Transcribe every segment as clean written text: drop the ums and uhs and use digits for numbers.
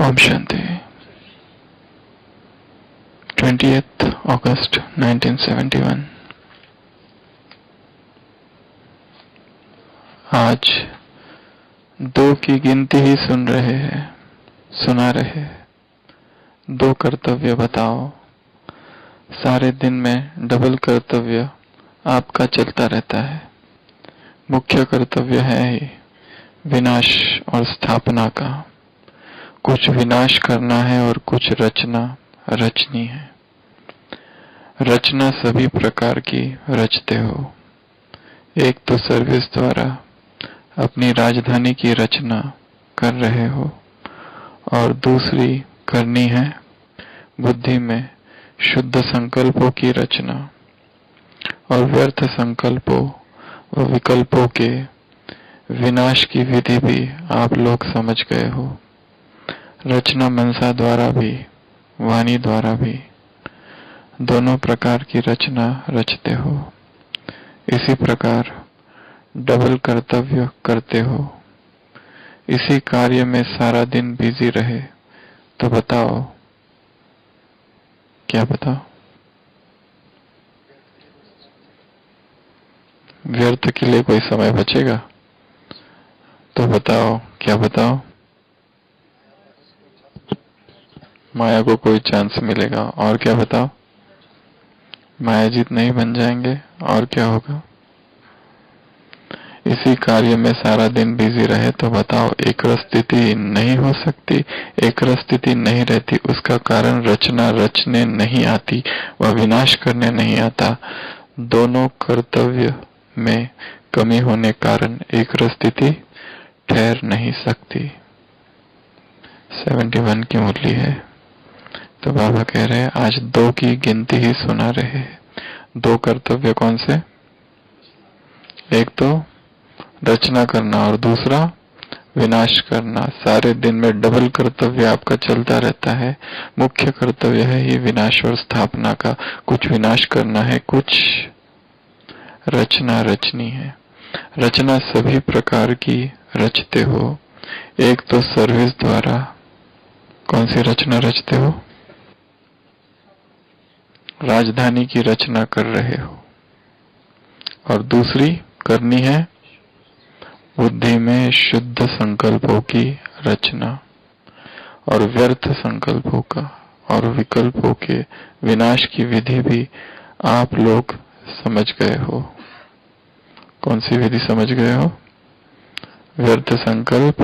Om Shanti. 20th अगस्त 1971। आज दो की गिनती ही सुना रहे। दो कर्तव्य बताओ। सारे दिन में डबल कर्तव्य आपका चलता रहता है। मुख्य कर्तव्य है ही विनाश और स्थापना का। कुछ विनाश करना है और कुछ रचनी है। रचना सभी प्रकार की रचते हो। एक तो सर्विस द्वारा अपनी राजधानी की रचना कर रहे हो और दूसरी करनी है बुद्धि में शुद्ध संकल्पों की रचना और व्यर्थ संकल्पों व विकल्पों के विनाश की विधि भी आप लोग समझ गए हो। रचना मनसा द्वारा भी वाणी द्वारा भी दोनों प्रकार की रचना रचते हो। इसी प्रकार डबल कर्तव्य करते हो। इसी कार्य में सारा दिन बिजी रहे तो बताओ, क्या बताओ? व्यर्थ के लिए कोई समय बचेगा? तो बताओ, क्या बताओ? माया को कोई चांस मिलेगा। और क्या बताओ? मायाजीत नहीं बन जाएंगे। और क्या होगा? इसी कार्य में सारा दिन बिजी रहे तो बताओ, एक स्थिति नहीं हो सकती। एक स्थिति नहीं रहती, उसका कारण रचना रचने नहीं आती व विनाश करने नहीं आता। दोनों कर्तव्य में कमी होने कारण एक स्थिति ठहर नहीं सकती। 71 की मुरली है। तो बाबा कह रहे हैं आज दो की गिनती ही सुना रहे। दो कर्तव्य कौन से? एक तो रचना करना और दूसरा विनाश करना। सारे दिन में डबल कर्तव्य आपका चलता रहता है। मुख्य कर्तव्य है ही विनाश और स्थापना का। कुछ विनाश करना है, कुछ रचना रचनी है। रचना सभी प्रकार की रचते हो। एक तो सर्विस द्वारा कौन सी रचना रचते हो? राजधानी की रचना कर रहे हो और दूसरी करनी है बुद्धि में शुद्ध संकल्पों की रचना और व्यर्थ संकल्पों का और विकल्पों के विनाश की विधि भी आप लोग समझ गए हो। कौन सी विधि समझ गए हो? व्यर्थ संकल्प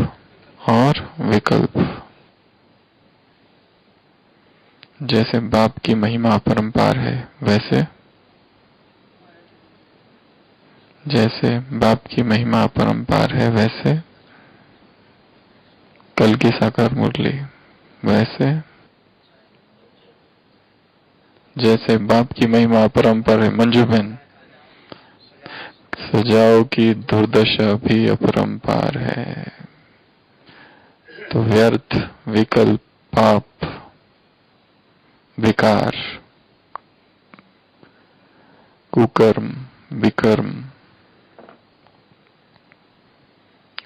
और विकल्प। जैसे बाप की महिमा अपरंपार है, जैसे बाप की महिमा अपरंपार है वैसे कल की साकार मुरली, वैसे जैसे बाप की महिमा अपरंपार है। मंजू बहन, सजाओ की दुर्दशा भी अपरंपार है। तो व्यर्थ, विकल्प, पाप, विकार, कुकर्म, विकर्म,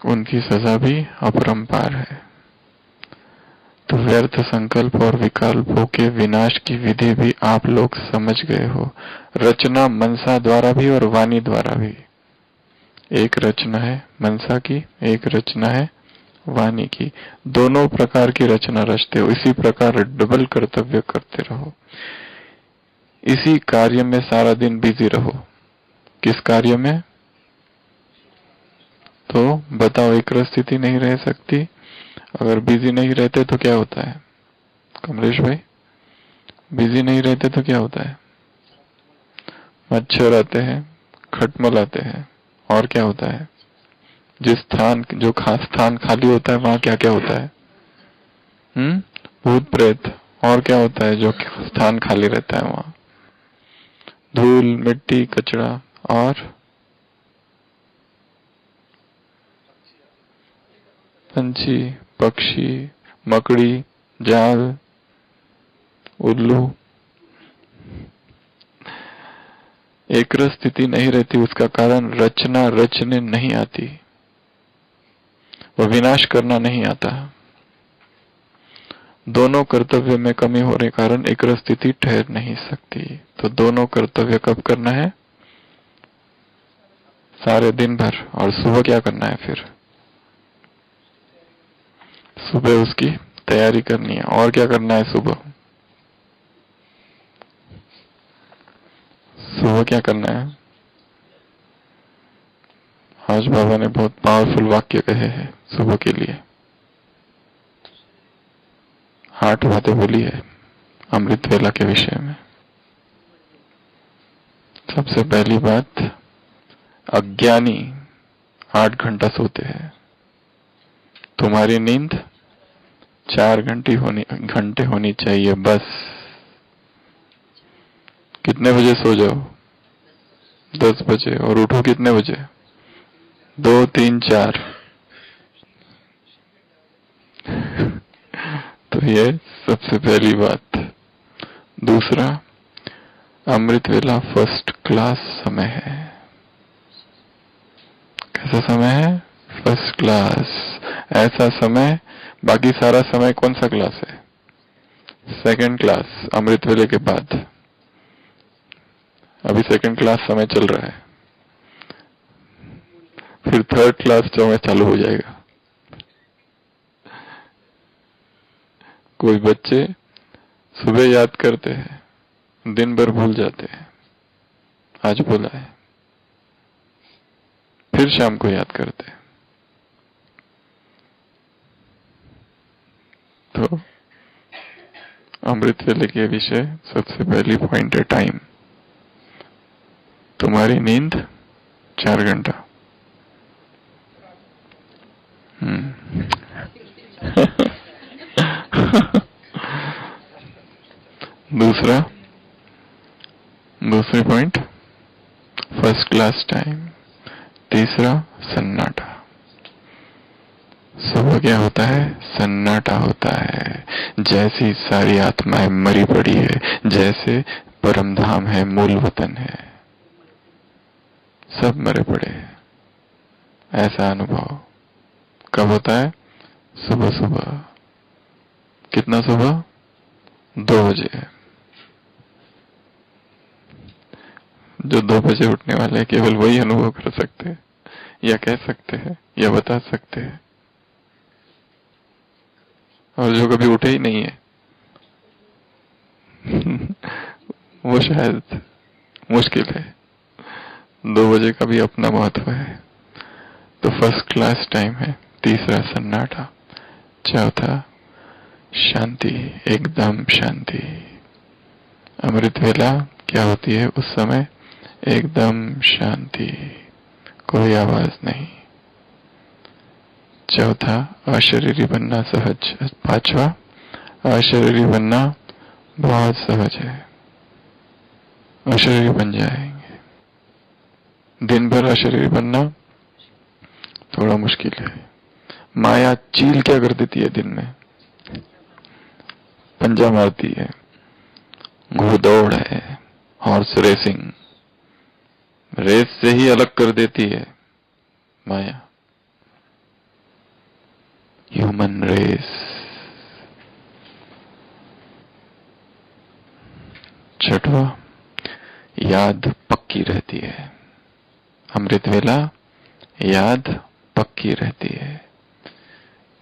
उनकी सजा भी अपरंपार है। तो व्यर्थ संकल्प और विकल्पों के विनाश की विधि भी आप लोग समझ गए हो। रचना मनसा द्वारा भी और वाणी द्वारा भी। एक रचना है मनसा की, एक रचना है वाणी की। दोनों प्रकार की रचना रचते हो। इसी प्रकार डबल कर्तव्य करते रहो। इसी कार्य में सारा दिन बिजी रहो। किस कार्य में? तो बताओ, एक स्थिति नहीं रह सकती। अगर बिजी नहीं रहते तो क्या होता है? कमलेश भाई, बिजी नहीं रहते तो क्या होता है? मच्छर आते हैं, खटमल आते हैं। और क्या होता है? जिस स्थान जो खास स्थान खाली होता है वहां क्या क्या होता है? भूत प्रेत। और क्या होता है जो स्थान खाली रहता है वहां? धूल, मिट्टी, कचरा और पंछी, पक्षी, मकड़ी, जाल, उल्लू। एक स्थिति नहीं रहती, उसका कारण रचना रचने नहीं आती, वो विनाश करना नहीं आता। दोनों कर्तव्य में कमी होने के कारण एक स्थिति ठहर नहीं सकती। तो दोनों कर्तव्य कब करना है? सारे दिन भर। और सुबह क्या करना है फिर? सुबह उसकी तैयारी करनी है। और क्या करना है सुबह? सुबह क्या करना है? आज बाबा ने बहुत पावरफुल वाक्य कहे हैं सुबह के लिए। 8 बातें बोली है अमृत वेला के विषय में। सबसे पहली बात, अज्ञानी 8 घंटा सोते हैं। तुम्हारी नींद 4 घंटे होनी चाहिए बस। कितने बजे सो जाओ? 10 बजे। और उठो कितने बजे? 2, 3, 4। तो ये सबसे पहली बात। दूसरा, अमृत वेला फर्स्ट क्लास समय है। कैसा समय है? First class. ऐसा समय, बाकी सारा समय कौन सा क्लास है? Second class. अमृत वेले के बाद अभी सेकंड क्लास समय चल रहा है, फिर थर्ड क्लास समय चालू हो जाएगा। कोई बच्चे सुबह याद करते हैं, दिन भर भूल जाते हैं। आज बोला है, फिर शाम को याद करते हैं। तो अमृत वेले के विषय सबसे पहली पॉइंट है टाइम। तुम्हारी नींद 4 घंटा। दूसरी पॉइंट फर्स्ट क्लास टाइम। तीसरा, सन्नाटा। सुबह क्या होता है? सन्नाटा होता है। जैसी सारी आत्माएं मरी पड़ी है, जैसे परमधाम है, मूल वतन है, सब मरे पड़े हैं। ऐसा अनुभव कब होता है? सुबह सुबह। कितना सुबह? 2 बजे। जो 2 बजे उठने वाले केवल वही अनुभव कर सकते हैं, या कह सकते हैं, या बता सकते हैं। और जो कभी उठे ही नहीं है वो शायद मुश्किल है। 2 बजे का भी अपना महत्व है। तो फर्स्ट क्लास टाइम है। तीसरा, सन्नाटा। चौथा, शांति, एकदम शांति। अमृत वेला क्या होती है उस समय? एकदम शांति, कोई आवाज नहीं। चौथा, अशरीरी बनना सहज। पांचवा, अशरीरी बनना बहुत सहज है। अशरीरी बन जाएंगे। दिन भर अशरीरी बनना थोड़ा मुश्किल है। माया चील क्या कर देती है दिन में? पंजा मारती है। घुड़दौड़ है, हॉर्स रेसिंग, रेस से ही अलग कर देती है माया। Human race. छठवा, याद पक्की रहती है। अमृत वेला याद पक्की रहती है।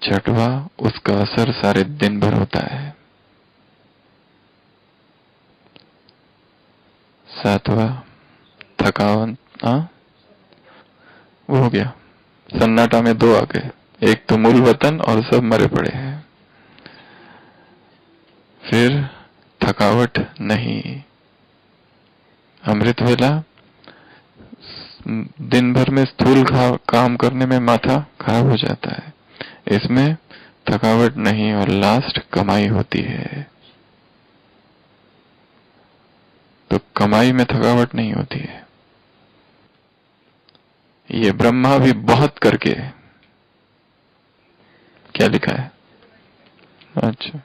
छठवा, उसका असर सारे दिन भर होता है। सातवा, थकान। वो हो गया। सन्नाटा में 2 आ गए। एक तो मूल वतन और सब मरे पड़े हैं। फिर थकावट नहीं। अमृत वेला दिन भर में स्थूल काम करने में माथा खराब हो जाता है। इसमें थकावट नहीं और लास्ट कमाई होती है। तो कमाई में थकावट नहीं होती है। ये ब्रह्मा भी बहुत करके, क्या लिखा है? अच्छा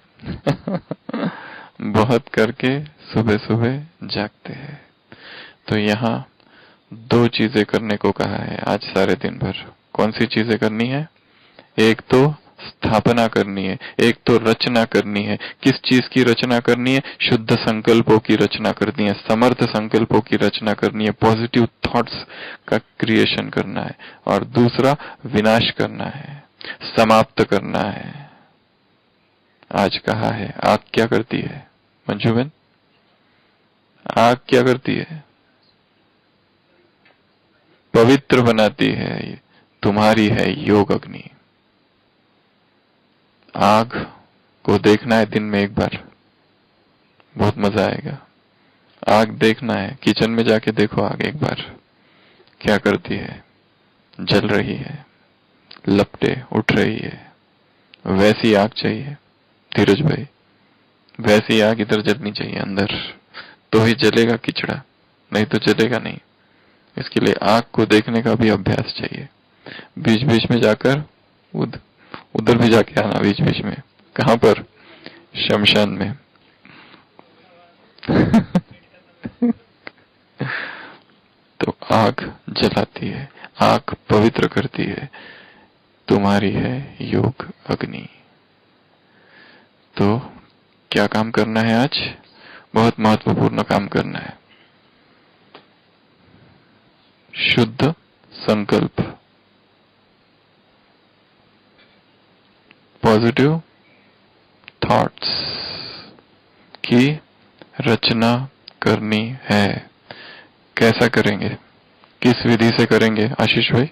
बहुत करके सुबह सुबह जागते हैं। तो यहाँ 2 चीजें करने को कहा है आज सारे दिन भर। कौन सी चीजें करनी है? एक तो स्थापना करनी है, एक तो रचना करनी है। किस चीज की रचना करनी है? शुद्ध संकल्पों की रचना करनी है, समर्थ संकल्पों की रचना करनी है, पॉजिटिव थॉट्स का क्रिएशन करना है। और दूसरा, विनाश करना है, समाप्त करना है। आज कहा है, आग क्या करती है मंजूबेन? आग क्या करती है? पवित्र बनाती है। तुम्हारी है योग अग्नि। आग को देखना है दिन में एक बार, बहुत मजा आएगा। आग देखना है, किचन में जाके देखो आग एक बार क्या करती है। जल रही है, लपटे उठ रही है। वैसी आग चाहिए धीरज भाई, वैसी आग इधर जलनी चाहिए अंदर, तो ही जलेगा खिचड़ा, नहीं तो जलेगा नहीं। इसके लिए आग को देखने का भी अभ्यास चाहिए। बीच बीच में जाकर उधर भी जाके आना, बीच बीच में। कहां पर? शमशान में। तो आग जलाती है, आग पवित्र करती है। तुम्हारी है योग अग्नि। तो क्या काम करना है आज? बहुत महत्वपूर्ण काम करना है। शुद्ध संकल्प, पॉजिटिव थॉट्स की रचना करनी है। कैसा करेंगे? किस विधि से करेंगे आशीष भाई?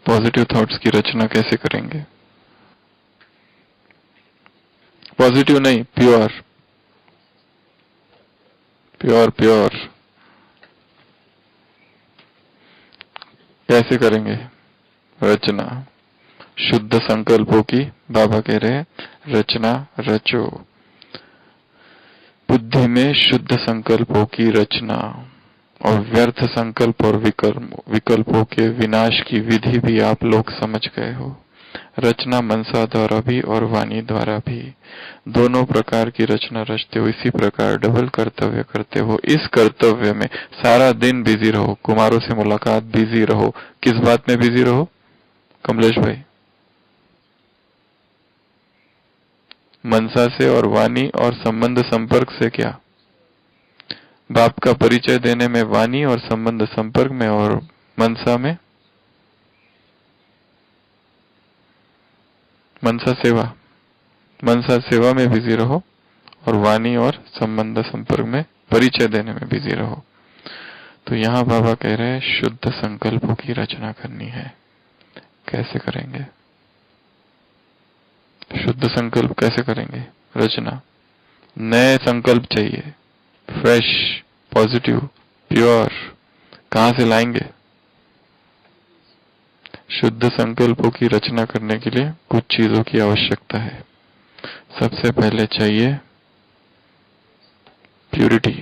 पॉजिटिव थॉट्स की रचना कैसे करेंगे? पॉजिटिव नहीं, प्योर प्योर प्योर। कैसे करेंगे रचना? शुद्ध संकल्पों की, बाबा कह रहे हैं, रचना रचो। बुद्धि में शुद्ध संकल्पों की रचना, और व्यर्थ संकल्प और विकल्पों के विनाश की विधि भी आप लोग समझ गए हो। रचना मनसा द्वारा भी और वाणी द्वारा भी, दोनों प्रकार की रचना रचते हो। इसी प्रकार डबल कर्तव्य करते हो। इस कर्तव्य में सारा दिन बिजी रहो, कुमारों से मुलाकात, बिजी रहो। किस बात में बिजी रहो कमलेश भाई? मनसा से और वाणी और संबंध संपर्क से। क्या? बाप का परिचय देने में वाणी, और संबंध संपर्क में और मनसा में मनसा सेवा। मनसा सेवा में बिजी रहो और वाणी और संबंध संपर्क में, परिचय देने में बिजी रहो। तो यहाँ बाबा कह रहे हैं शुद्ध संकल्पों की रचना करनी है। कैसे करेंगे शुद्ध संकल्प? कैसे करेंगे रचना? नए संकल्प चाहिए, फ्रेश, पॉजिटिव, प्योर। कहां से लाएंगे? शुद्ध संकल्पों की रचना करने के लिए कुछ चीजों की आवश्यकता है। सबसे पहले चाहिए प्यूरिटी।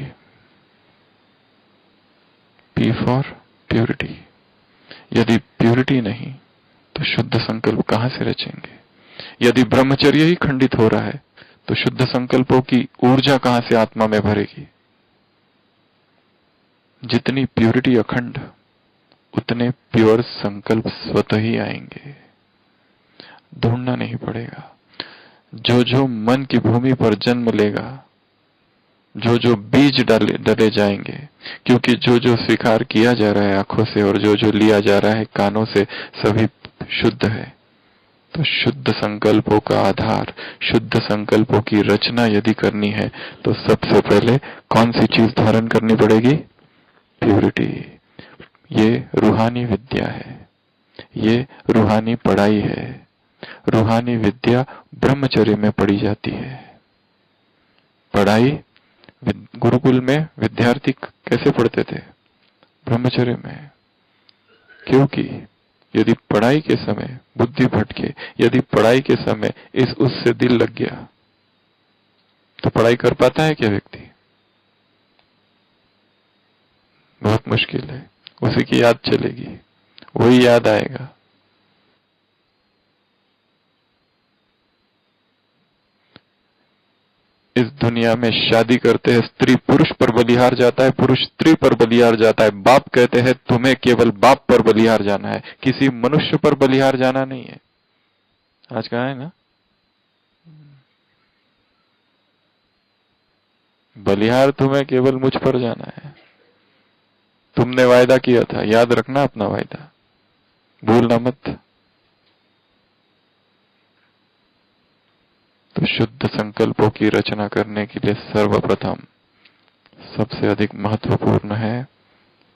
P for purity. यदि प्यूरिटी नहीं तो शुद्ध संकल्प कहां से रचेंगे? यदि ब्रह्मचर्य ही खंडित हो रहा है तो शुद्ध संकल्पों की ऊर्जा कहां से आत्मा में भरेगी? जितनी प्यूरिटी अखंड, उतने प्योर संकल्प स्वतः ही आएंगे, ढूंढना नहीं पड़ेगा। जो जो मन की भूमि पर जन्म लेगा, जो जो बीज डले जाएंगे, क्योंकि जो जो स्वीकार किया जा रहा है आंखों से और जो जो लिया जा रहा है कानों से, सभी शुद्ध है। तो शुद्ध संकल्पों का आधार, शुद्ध संकल्पों की रचना यदि करनी है तो सबसे पहले कौन सी चीज धारण करनी पड़ेगी? प्यूरिटी। ये रूहानी विद्या है, ये रूहानी पढ़ाई है। रूहानी विद्या ब्रह्मचर्य में पढ़ी जाती है। पढ़ाई गुरुकुल में विद्यार्थी कैसे पढ़ते थे? ब्रह्मचर्य में। क्योंकि यदि पढ़ाई के समय बुद्धि भटके, यदि पढ़ाई के समय उससे दिल लग गया, तो पढ़ाई कर पाता है क्या व्यक्ति? बहुत मुश्किल है। उसी की याद चलेगी, वही याद आएगा। इस दुनिया में शादी करते हैं, स्त्री पुरुष पर बलिहार जाता है, पुरुष स्त्री पर बलिहार जाता है। बाप कहते हैं तुम्हें केवल बाप पर बलिहार जाना है, किसी मनुष्य पर बलिहार जाना नहीं है। आज कहाँ है ना? बलिहार तुम्हें केवल मुझ पर जाना है। तुमने वायदा किया था, याद रखना अपना वायदा, भूलना मत। तो शुद्ध संकल्पों की रचना करने के लिए सर्वप्रथम सबसे अधिक महत्वपूर्ण है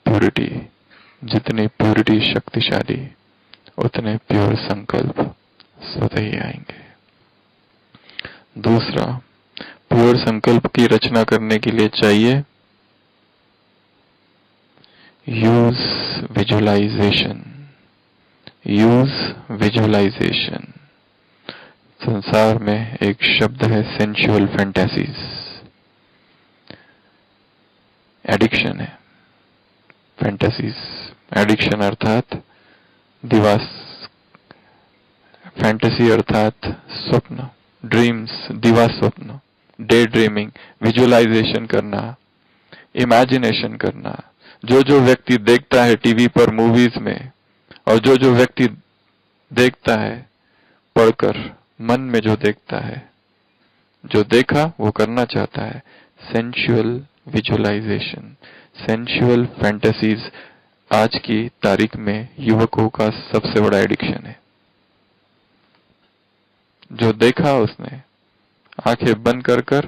प्योरिटी। जितनी प्योरिटी शक्तिशाली, उतने प्योर संकल्प स्वतः ही आएंगे। दूसरा, प्योर संकल्प की रचना करने के लिए चाहिए यूज विजुअलाइजेशन। Use visualisation. संसार में एक शब्द है सेंसुअल फैंटेसीज, एडिक्शन है फैंटेसीज। एडिक्शन अर्थात दिवास, फैंटेसी अर्थात स्वप्न, ड्रीम्स, दिवा स्वप्न, डे ड्रीमिंग, विजुअलाइजेशन करना, इमेजिनेशन करना। जो जो व्यक्ति देखता है टीवी पर, मूवीज में, और जो जो व्यक्ति देखता है पढ़कर, मन में जो देखता है, जो देखा वो करना चाहता है। सेंसुअल विजुअलाइजेशन, सेंसुअल फैंटेसीज आज की तारीख में युवकों का सबसे बड़ा एडिक्शन है। जो देखा उसने आंखें बंद कर कर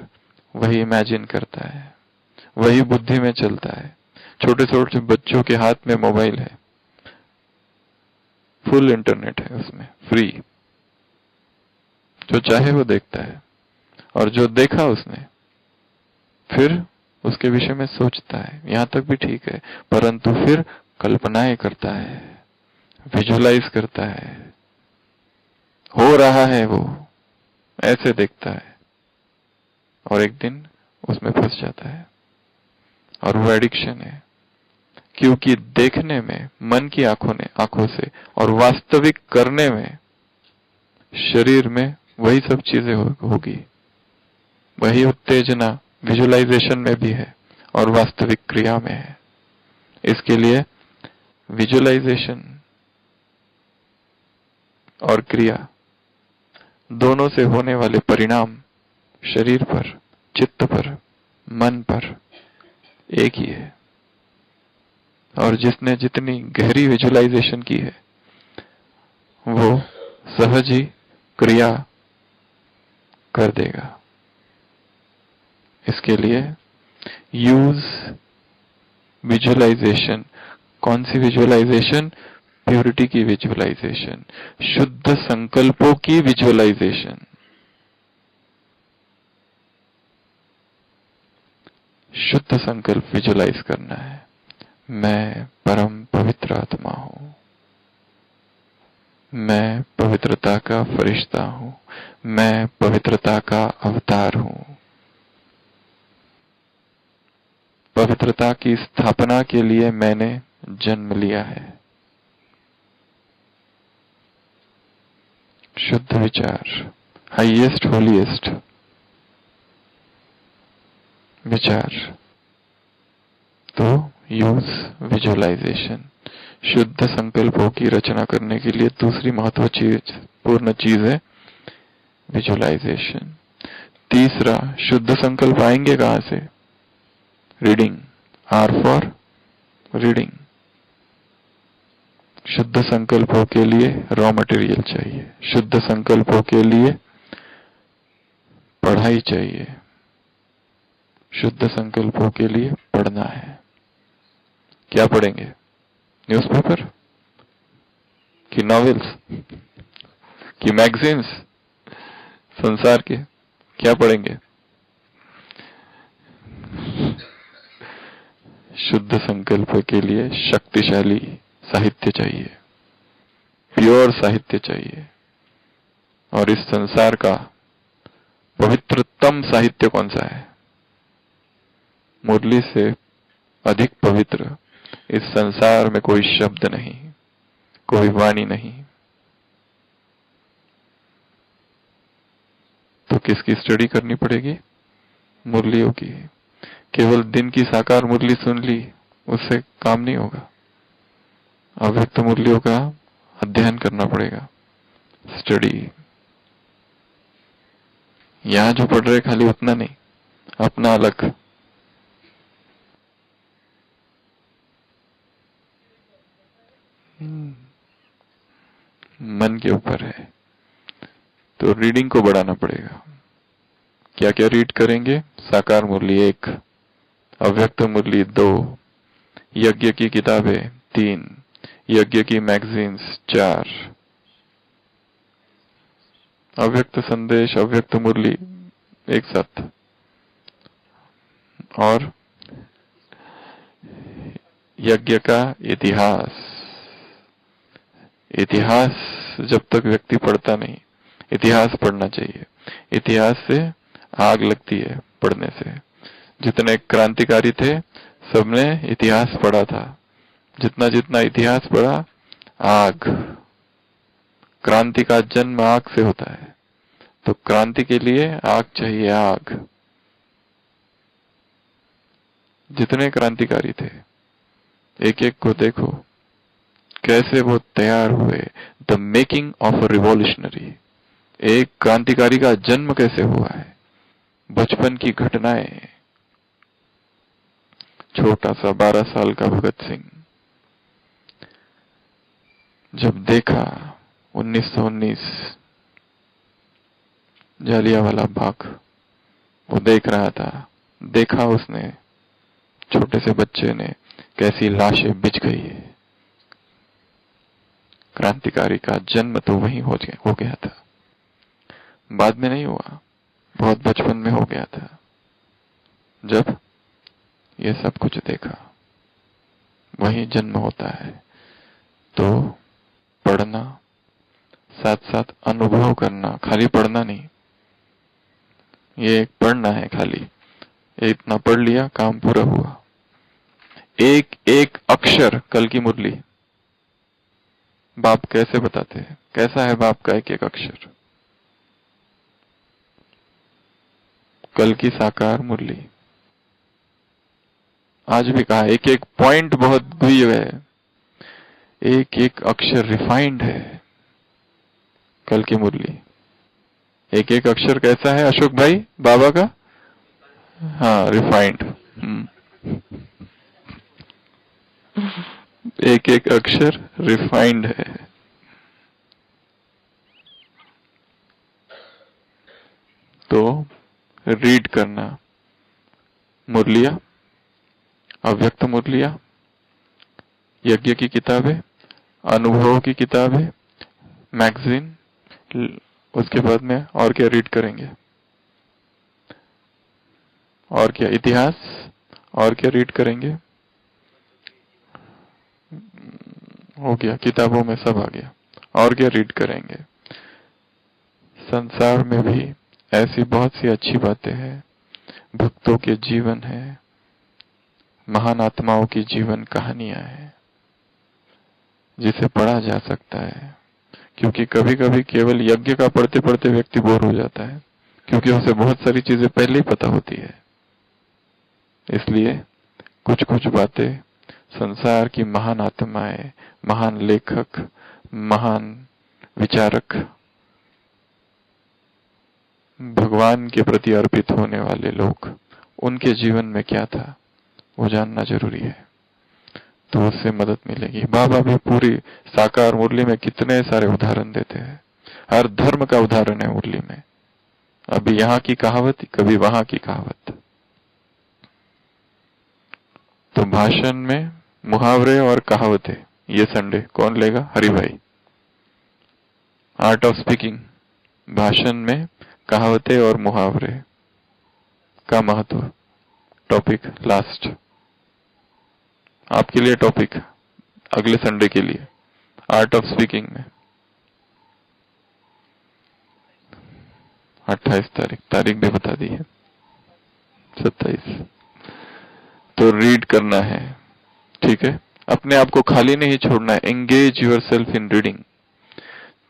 वही इमेजिन करता है, वही बुद्धि में चलता है। छोटे छोटे बच्चों के हाथ में मोबाइल है, फुल इंटरनेट है उसमें, फ्री, जो चाहे वो देखता है। और जो देखा उसने फिर उसके विषय में सोचता है, यहां तक भी ठीक है, परंतु फिर कल्पनाएं करता है, विजुअलाइज करता है, हो रहा है वो, ऐसे देखता है और एक दिन उसमें फंस जाता है। और वो एडिक्शन है, क्योंकि देखने में मन की आंखों से और वास्तविक करने में शरीर में वही सब चीजें होगी। वही उत्तेजना विजुअलाइजेशन में भी है और वास्तविक क्रिया में है। इसके लिए विजुअलाइजेशन और क्रिया दोनों से होने वाले परिणाम शरीर पर, चित्त पर, मन पर एक ही है। और जिसने जितनी गहरी विजुअलाइजेशन की है वो सहज ही क्रिया कर देगा। इसके लिए यूज विजुअलाइजेशन। कौन सी विजुअलाइजेशन? प्योरिटी की विजुअलाइजेशन, शुद्ध संकल्पों की विजुअलाइजेशन। शुद्ध संकल्प विजुअलाइज करना है, मैं परम पवित्र आत्मा हूं, मैं पवित्रता का फरिश्ता हूं, मैं पवित्रता का अवतार हूं। पवित्रता की स्थापना के लिए मैंने जन्म लिया है। शुद्ध विचार, हाईएस्ट होलीएस्ट विचार। तो यूज विजुअलाइजेशन। शुद्ध संकल्पों की रचना करने के लिए दूसरी महत्वपूर्ण चीज है विजुअलाइजेशन। तीसरा, शुद्ध संकल्प आएंगे कहां से? रीडिंग। R for reading. शुद्ध संकल्पों के लिए रॉ मटेरियल चाहिए, शुद्ध संकल्पों के लिए पढ़ाई चाहिए, शुद्ध संकल्पों के लिए पढ़ना है। क्या पढ़ेंगे? न्यूज़पेपर कि नॉवेल्स कि मैगजीन्स? संसार के क्या पढ़ेंगे? शुद्ध संकल्प के लिए शक्तिशाली साहित्य चाहिए, प्योर साहित्य चाहिए। और इस संसार का पवित्रतम साहित्य कौन सा है? मुरली से अधिक पवित्र इस संसार में कोई शब्द नहीं, कोई वाणी नहीं। तो किसकी स्टडी करनी पड़ेगी? मुरलियों की। केवल दिन की साकार मुरली सुन ली उससे काम नहीं होगा, अव्यक्त मुरलियों का अध्ययन करना पड़ेगा, स्टडी। यहां जो पढ़ रहे खाली उतना नहीं, अपना अलग। मन के ऊपर है, तो रीडिंग को बढ़ाना पड़ेगा। क्या क्या रीड करेंगे? साकार मुरली 1, अव्यक्त मुरली 2, यज्ञ की किताबें 3, यज्ञ की मैगजीन्स 4, अव्यक्त संदेश, अव्यक्त मुरली एक साथ, और यज्ञ का इतिहास। इतिहास जब तक व्यक्ति पढ़ता नहीं, इतिहास पढ़ना चाहिए। इतिहास से आग लगती है पढ़ने से। जितने क्रांतिकारी थे सबने इतिहास पढ़ा था। जितना जितना इतिहास पढ़ा, आग। क्रांति का जन्म आग से होता है, तो क्रांति के लिए आग चाहिए, आग। जितने क्रांतिकारी थे एक एक को देखो कैसे वो तैयार हुए। The making of a revolutionary, एक क्रांतिकारी का जन्म कैसे हुआ है। बचपन की घटनाएं। छोटा सा 12 साल का भगत सिंह जब देखा 1919 जालियांवाला बाग, वो देख रहा था, देखा उसने छोटे से बच्चे ने कैसी लाशें बिछ गई है। क्रांतिकारी का जन्म तो वहीं हो गया था, बाद में नहीं हुआ, बहुत बचपन में हो गया था जब ये सब कुछ देखा। वहीं जन्म होता है। तो पढ़ना, साथ साथ अनुभव करना, खाली पढ़ना नहीं। ये पढ़ना है खाली, इतना पढ़ लिया, काम पूरा हुआ। एक एक अक्षर, कल की मुरली बाप कैसे बताते हैं, कैसा है बाप का एक एक अक्षर। कल की साकार मुरली आज भी कहा, एक एक पॉइंट बहुत गुह्य है, एक एक अक्षर रिफाइंड है। कल की मुरली एक एक अक्षर कैसा है अशोक भाई बाबा का? हाँ, रिफाइंड। एक एक अक्षर रिफाइंड है। तो रीड करना, मुरलिया, अव्यक्त मुरलिया, यज्ञ की किताबें, अनुभवों की किताबें, मैगजीन। उसके बाद में और क्या रीड करेंगे? और क्या? इतिहास। और क्या रीड करेंगे? हो गया, किताबों में सब आ गया। और क्या रीड करेंगे? संसार में भी ऐसी बहुत सी अच्छी बातें हैं, भक्तों के जीवन है, महान आत्माओं की जीवन कहानियां हैं, जिसे पढ़ा जा सकता है। क्योंकि कभी कभी केवल यज्ञ का पढ़ते पढ़ते व्यक्ति बोर हो जाता है, क्योंकि उसे बहुत सारी चीजें पहले ही पता होती है। इसलिए कुछ कुछ बातें संसार की महान आत्माएं, महान लेखक, महान विचारक, भगवान के प्रति अर्पित होने वाले लोग, उनके जीवन में क्या था वो जानना जरूरी है, तो उससे मदद मिलेगी। बाबा भी पूरी साकार मुरली में कितने सारे उदाहरण देते हैं, हर धर्म का उदाहरण है मुरली में। अभी यहाँ की कहावत, कभी वहां की कहावत। तो भाषण में मुहावरे और कहावतें, ये संडे कौन लेगा? हरि भाई। आर्ट ऑफ स्पीकिंग, भाषण में कहावतें और मुहावरे का महत्व, टॉपिक लास्ट आपके लिए, टॉपिक अगले संडे के लिए, आर्ट ऑफ स्पीकिंग में 28 तारीख, तारीख भी बता दी है, 27। तो रीड करना है, ठीक है। अपने आप को खाली नहीं छोड़ना है, engage your self in reading.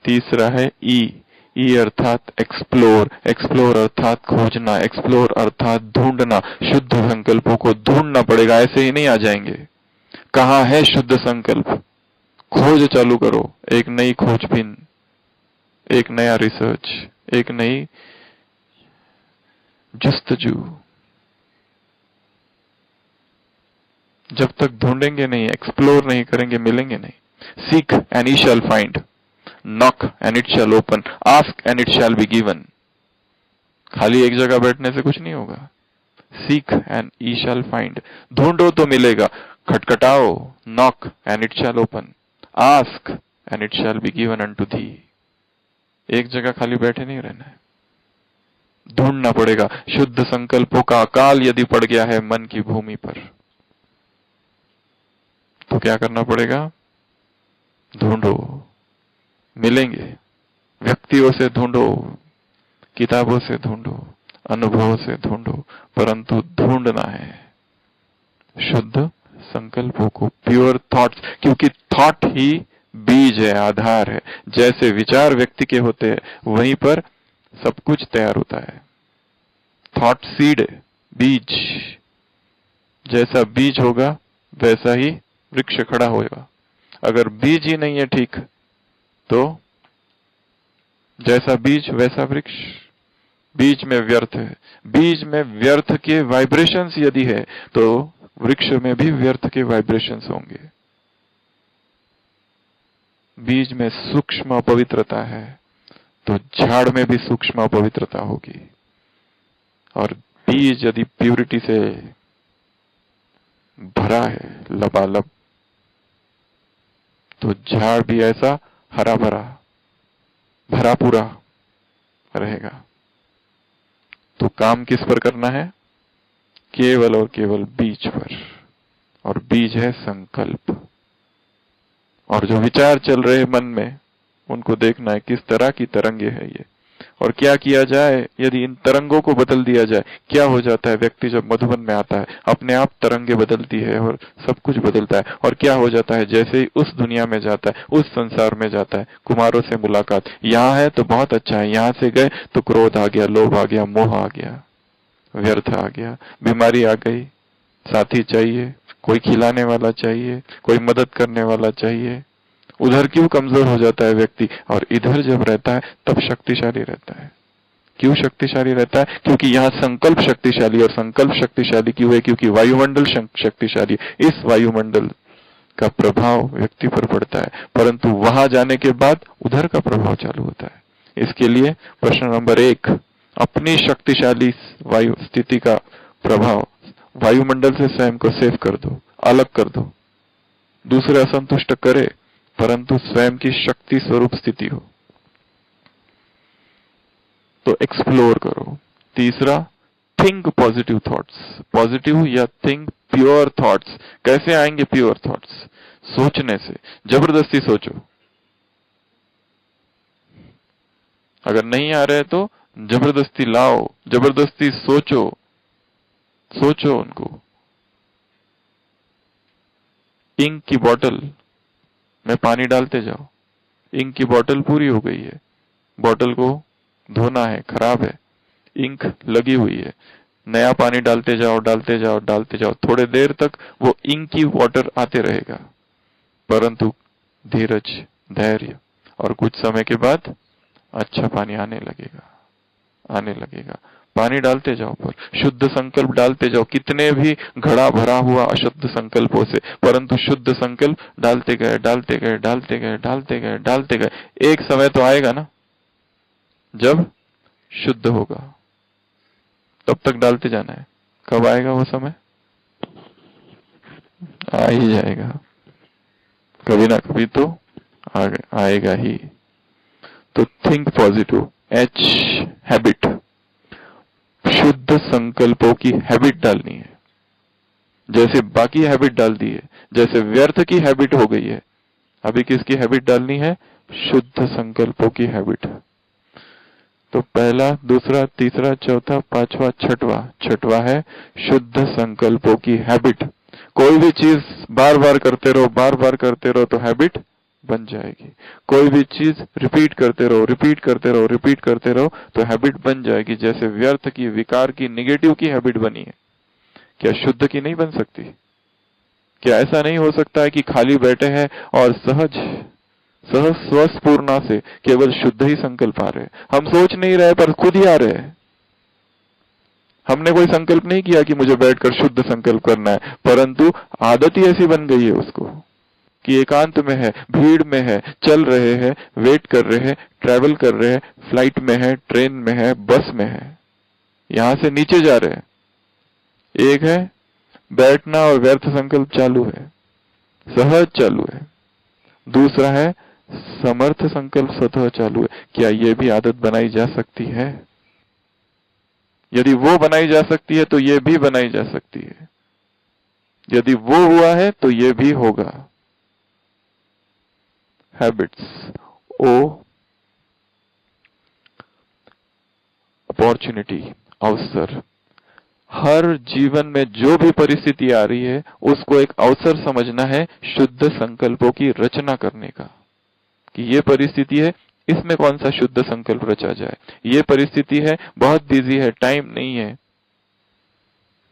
तीसरा है ई अर्थात एक्सप्लोर। एक्सप्लोर अर्थात खोजना, एक्सप्लोर अर्थात ढूंढना। शुद्ध संकल्पों को ढूंढना पड़ेगा, ऐसे ही नहीं आ जाएंगे। कहाँ है शुद्ध संकल्प? खोज चालू करो, एक नई खोजबीन, एक नया रिसर्च, एक नई जस्तजू। जब तक ढूंढेंगे नहीं, एक्सप्लोर नहीं करेंगे, मिलेंगे नहीं। Seek and ye shall find, knock and it shall open, ask and it shall be given. खाली एक जगह बैठने से कुछ नहीं होगा। Seek and ye shall find, ढूंढो तो मिलेगा। खटखटाओ, knock and it shall open, ask and it shall be given unto thee. एक जगह खाली बैठे नहीं रहना है, ढूंढना पड़ेगा। शुद्ध संकल्पों का अकाल यदि पड़ गया है मन की भूमि पर, तो क्या करना पड़ेगा? ढूंढो, मिलेंगे। व्यक्तियों से ढूंढो, किताबों से ढूंढो, अनुभवों से ढूंढो, परंतु ढूंढना है शुद्ध संकल्पों को, प्योर थॉट्स। क्योंकि थॉट ही बीज है, आधार है। जैसे विचार व्यक्ति के होते हैं, वहीं पर सब कुछ तैयार होता है। थॉट सीड है, बीज। जैसा बीज होगा वैसा ही वृक्ष खड़ा होगा। अगर बीज ही नहीं है ठीक, तो जैसा बीज वैसा वृक्ष। बीज में व्यर्थ है, बीज में व्यर्थ के वाइब्रेशंस यदि है, तो वृक्ष में भी व्यर्थ के वाइब्रेशंस होंगे। बीज में सूक्ष्म अपवित्रता है, तो झाड़ में भी सूक्ष्म अपवित्रता होगी। और बीज यदि प्यूरिटी से भरा है, लबालब, तो झाड़ भी ऐसा हरा भरा, भरा पूरा रहेगा। तो काम किस पर करना है? केवल और केवल बीज पर, और बीज है संकल्प। और जो विचार चल रहे मन में, उनको देखना है किस तरह की तरंगे है ये, और क्या किया जाए यदि इन तरंगों को बदल दिया जाए। क्या हो जाता है? व्यक्ति जब मधुबन में आता है, अपने आप तरंगे बदलती है और सब कुछ बदलता है। और क्या हो जाता है? जैसे ही उस दुनिया में जाता है, उस संसार में जाता है, कुमारों से मुलाकात, यहाँ है तो बहुत अच्छा है, यहाँ से गए तो क्रोध आ गया, लोभ आ गया, मोह आ गया, व्यर्थ आ गया, बीमारी आ गई, साथी चाहिए, कोई खिलाने वाला चाहिए, कोई मदद करने वाला चाहिए। उधर क्यों कमजोर हो जाता है व्यक्ति, और इधर जब रहता है तब शक्तिशाली रहता है। क्यों शक्तिशाली रहता है? क्योंकि यहाँ संकल्प शक्तिशाली, और संकल्प शक्तिशाली क्यों है? क्योंकि वायुमंडल शक्तिशाली। इस वायुमंडल का प्रभाव व्यक्ति पर पड़ता है, परंतु वहां जाने के बाद उधर का प्रभाव चालू होता है। इसके लिए प्रश्न नंबर 1, अपनी शक्तिशाली वायु स्थिति का प्रभाव वायुमंडल से स्वयं को सेव कर दो, अलग कर दो। दूसरे असंतुष्ट करे, परंतु स्वयं की शक्ति स्वरूप स्थिति हो, तो एक्सप्लोर करो। तीसरा, थिंक पॉजिटिव थॉट्स। पॉजिटिव या थिंक प्योर थॉट्स। कैसे आएंगे प्योर थॉट्स? सोचने से। जबरदस्ती सोचो, अगर नहीं आ रहे तो जबरदस्ती लाओ, जबरदस्ती सोचो, सोचो उनको। इंक की बोतल में पानी डालते जाओ, इंक की बोतल पूरी हो गई है, बोतल को धोना है, खराब है, इंक लगी हुई है, नया पानी डालते जाओ, डालते जाओ, डालते जाओ, थोड़े देर तक वो इंक की वाटर आते रहेगा, परंतु धीरज, धैर्य, और कुछ समय के बाद अच्छा पानी आने लगेगा, आने लगेगा। पानी डालते जाओ, पर शुद्ध संकल्प डालते जाओ, कितने भी घड़ा भरा हुआ अशुद्ध संकल्पों से, परंतु शुद्ध संकल्प डालते गए, डालते गए, डालते गए, डालते गए, डालते गए। एक समय तो आएगा ना जब शुद्ध होगा, तब तक डालते जाना है। कब आएगा वो समय? आ ही जाएगा, कभी ना कभी तो आएगा ही। तो थिंक पॉजिटिव, H हैबिट, शुद्ध संकल्पों की हैबिट डालनी है। जैसे बाकी हैबिट डाल दी है, जैसे व्यर्थ की हैबिट हो गई है, अभी किसकी हैबिट डालनी है? शुद्ध संकल्पों की हैबिट। तो पहला, दूसरा, तीसरा, चौथा, पांचवा, छठवा है शुद्ध संकल्पों की हैबिट। कोई भी चीज बार बार करते रहो, बार बार करते रहो, तो हैबिट बन जाएगी। कोई भी चीज रिपीट करते रहो, रिपीट करते रहो, रिपीट करते रहो, तो हैबिट बन जाएगी। जैसे व्यर्थ की, विकार की, निगेटिव की हैबिट बनी है, क्या शुद्ध की नहीं बन सकती? क्या ऐसा नहीं हो सकता है कि खाली बैठे हैं और सहज स्वस्फूर्णा से केवल शुद्ध ही संकल्प आ रहे हैं? हम सोच नहीं रहे पर खुद ही आ रहे हैं। हमने कोई संकल्प नहीं किया कि मुझे बैठकर शुद्ध संकल्प करना है, परंतु आदत ही ऐसी बन गई है उसको कि एकांत में है, भीड़ में है, चल रहे हैं, वेट कर रहे हैं, ट्रैवल कर रहे हैं, फ्लाइट में है, ट्रेन में है, बस में है, यहां से नीचे जा रहे हैं। एक है बैठना और व्यर्थ संकल्प चालू है, सहज चालू है। दूसरा है समर्थ संकल्प स्वतः चालू है। क्या ये भी आदत बनाई जा सकती है? यदि वो बनाई जा सकती है तो ये भी बनाई जा सकती है। यदि वो हुआ है तो ये भी होगा। हैबिट्स, ओ अपॉर्चुनिटी, अवसर। हर जीवन में जो भी परिस्थिति आ रही है उसको एक अवसर समझना है शुद्ध संकल्पों की रचना करने का, कि ये परिस्थिति है, इसमें कौन सा शुद्ध संकल्प रचा जाए। ये परिस्थिति है, बहुत बिजी है, टाइम नहीं है,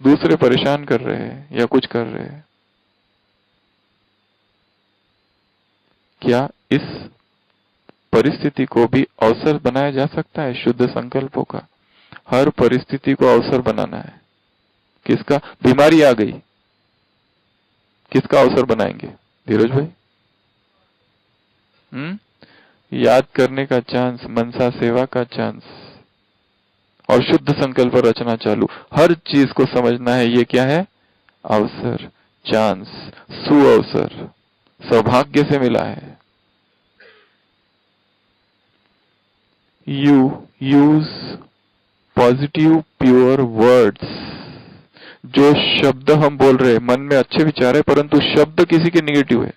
दूसरे परेशान कर रहे हैं या कुछ कर रहे हैं। क्या इस परिस्थिति को भी अवसर बनाया जा सकता है शुद्ध संकल्पों का? हर परिस्थिति को अवसर बनाना है। किसका? बीमारी आ गई, किसका अवसर बनाएंगे? धीरज भाई? याद करने का चांस, मनसा सेवा का चांस, और शुद्ध संकल्प रचना चालू। हर चीज को समझना है, ये क्या है? अवसर, चांस, सुअवसर, सौभाग्य से मिला है। You use positive pure words. जो शब्द हम बोल रहे हैं, मन में अच्छे विचार है, परंतु शब्द किसी के निगेटिव है।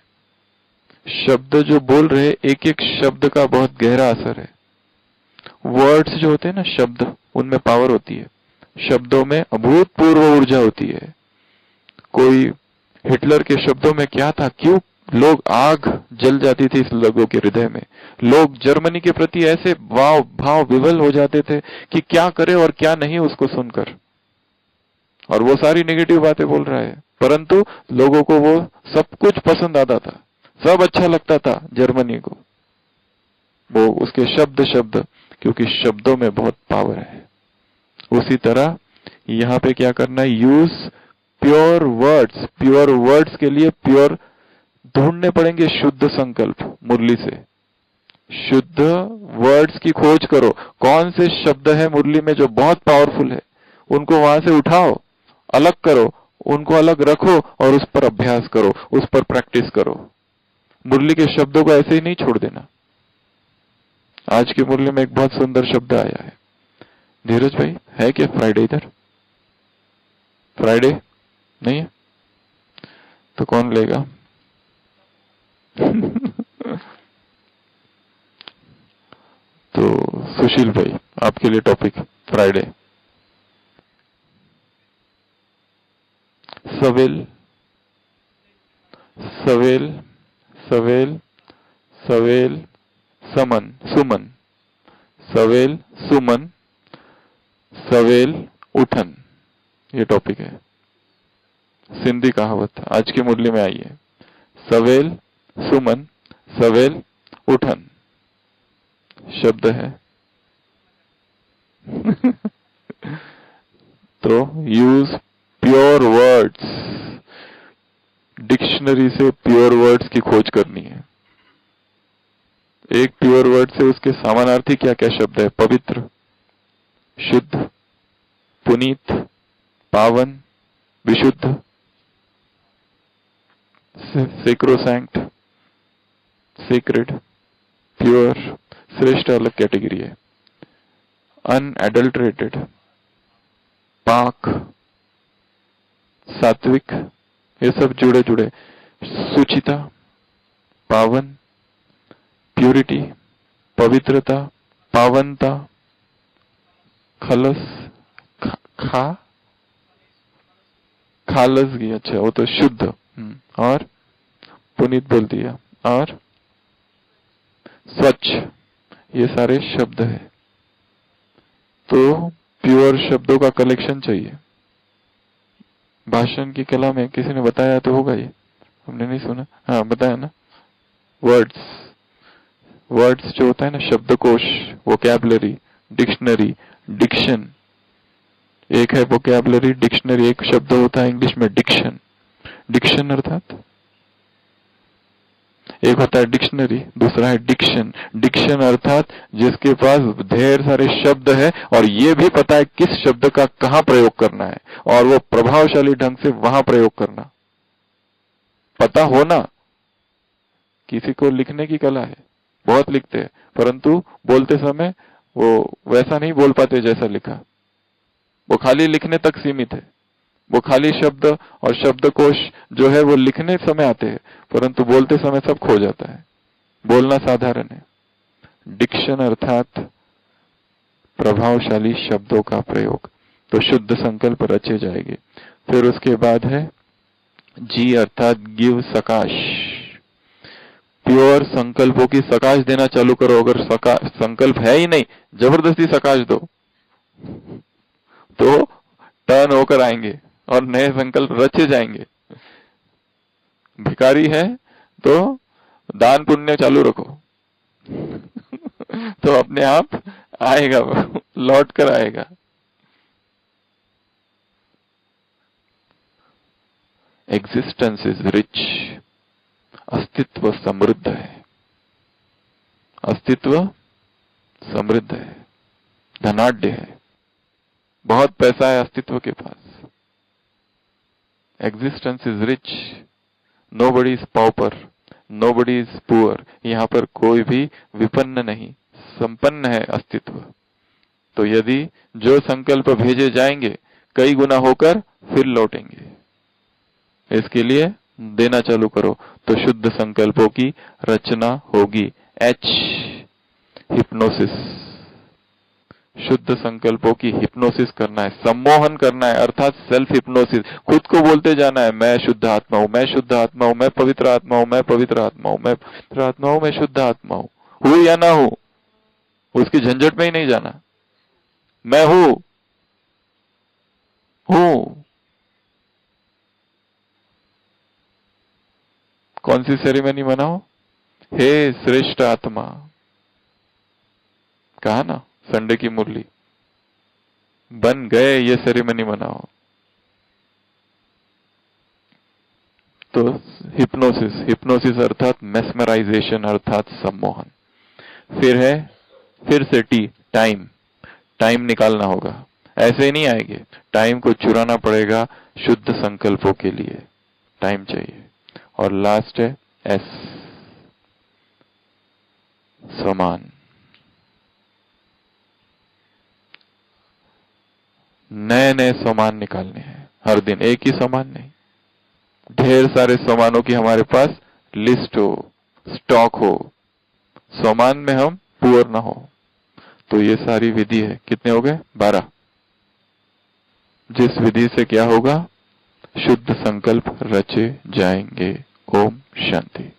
शब्द जो बोल रहे, एक एक शब्द का बहुत गहरा असर है। वर्ड्स जो होते हैं ना, शब्द, उनमें पावर होती है। शब्दों में अभूतपूर्व ऊर्जा होती है। कोई हिटलर के शब्दों में क्या था, क्यों लोग आग जल जाती थी इस लोगों के हृदय में। लोग जर्मनी के प्रति ऐसे भाव विवल हो जाते थे कि क्या करे और क्या नहीं उसको सुनकर, और वो सारी नेगेटिव बातें बोल रहा है, परंतु लोगों को वो सब कुछ पसंद आता था, सब अच्छा लगता था जर्मनी को। वो उसके शब्द, क्योंकि शब्दों में बहुत पावर है। उसी तरह यहाँ पे क्या करना है? Use pure words. Pure words के लिए प्योर ढूंढने पड़ेंगे शुद्ध संकल्प मुरली से। शुद्ध वर्ड्स की खोज करो, कौन से शब्द है मुरली में जो बहुत पावरफुल है, उनको वहां से उठाओ, अलग करो, उनको अलग रखो और उस पर अभ्यास करो, उस पर प्रैक्टिस करो। मुरली के शब्दों को ऐसे ही नहीं छोड़ देना। आज की मुरली में एक बहुत सुंदर शब्द आया है। धीरज भाई, है क्या फ्राइडे इधर? फ्राइडे नहीं है तो कौन लेगा? तो सुशील भाई, आपके लिए टॉपिक फ्राइडे। सवेल सवेल सवेल सवेल समन सुमन, सवेल सुमन, सवेल उठन, ये टॉपिक है। सिंधी कहावत आज की मुरली में आई है। सवेल सुमन, सवेल उठन शब्द है। तो यूज प्योर वर्ड्स। डिक्शनरी से प्योर वर्ड्स की खोज करनी है। एक प्योर वर्ड से उसके समानार्थी क्या क्या शब्द है? पवित्र, शुद्ध, पुनीत, पावन, विशुद्ध, सेक्रोसैंक्ट, सेक्रेड, प्योर, श्रेष्ठ अलग कैटेगरी है। अनएडल्टरेटेड, पाक, सात्विक, ये सब जुड़े जुड़े। सुचिता, पावन, प्यूरिटी, पवित्रता, पावनता, खलस, खालस की, अच्छा वो तो शुद्ध, और पुनीत बोल दिया, और स्वच्छ, ये सारे शब्द है। तो प्योर शब्दों का कलेक्शन चाहिए। भाषण की कला में किसी ने बताया तो होगा, ये हमने नहीं सुना, हाँ बताया ना। वर्ड्स जो होता है ना, शब्दकोश, वोकैबुलरी, डिक्शनरी, डिक्शन, एक है वोकैबुलरी डिक्शनरी, एक शब्द होता है इंग्लिश में डिक्शन। डिक्शन अर्थात एक होता है डिक्शनरी, दूसरा है डिक्शन। डिक्शन अर्थात जिसके पास ढेर सारे शब्द है और ये भी पता है किस शब्द का कहां प्रयोग करना है और वो प्रभावशाली ढंग से वहां प्रयोग करना। पता होना, किसी को लिखने की कला है, बहुत लिखते हैं, परंतु बोलते समय वो वैसा नहीं बोल पाते जैसा लिखा। वो खाली लिखने तक सीमित है। वो खाली शब्द और शब्दकोश जो है वो लिखने समय आते हैं, परंतु बोलते समय सब खो जाता है। बोलना साधारण है। डिक्शन अर्थात प्रभावशाली शब्दों का प्रयोग। तो शुद्ध संकल्प रचे जाएंगे। फिर उसके बाद है जी अर्थात गिव सकाश। प्योर संकल्पों की सकाश देना चालू करो। अगर संकल्प है ही नहीं, जबरदस्ती सकाश दो तो टर्न होकर आएंगे और नए संकल्प रचे जाएंगे। भिखारी है तो दान पुण्य चालू रखो तो अपने आप आएगा, लौट कर आएगा। Existence is rich. अस्तित्व समृद्ध है। अस्तित्व समृद्ध है, धनाढ्य है, बहुत पैसा है अस्तित्व के पास। Existence is rich, nobody is pauper, nobody is poor. यहां पर कोई भी विपन्न नहीं, संपन्न है अस्तित्व। तो यदि जो संकल्प भेजे जाएंगे कई गुना होकर फिर लौटेंगे। इसके लिए देना चालू करो तो शुद्ध संकल्पों की रचना होगी। H hypnosis. शुद्ध संकल्पों की हिप्नोसिस करना है, सम्मोहन करना है, अर्थात सेल्फ हिप्नोसिस। खुद को बोलते जाना है, मैं शुद्ध आत्मा हूं, मैं शुद्ध आत्मा हूं, मैं पवित्र आत्मा हूं, मैं पवित्र आत्मा हूं, मैं पवित्र आत्मा हूं, मैं शुद्ध आत्मा हूं या ना हूं, उसकी झंझट में ही नहीं जाना। मैं हूं। कौन सी सेरेमनी मनाओ? हे श्रेष्ठ आत्मा, कहा ना संडे की मुरली, बन गए, ये सेरेमनी मनाओ। तो हिप्नोसिस, हिप्नोसिस अर्थात मेस्मराइजेशन अर्थात सम्मोहन। फिर से टी, टाइम। टाइम निकालना होगा, ऐसे ही नहीं आएंगे, टाइम को चुराना पड़ेगा। शुद्ध संकल्पों के लिए टाइम चाहिए। और लास्ट है एस, समान। नए नए समान निकालने हैं हर दिन, एक ही समान नहीं, ढेर सारे समानों की हमारे पास लिस्ट हो, स्टॉक हो, समान में हम पुअर ना हो। तो ये सारी विधि है। कितने हो गए? 12। जिस विधि से क्या होगा? शुद्ध संकल्प रचे जाएंगे। ओम शांति।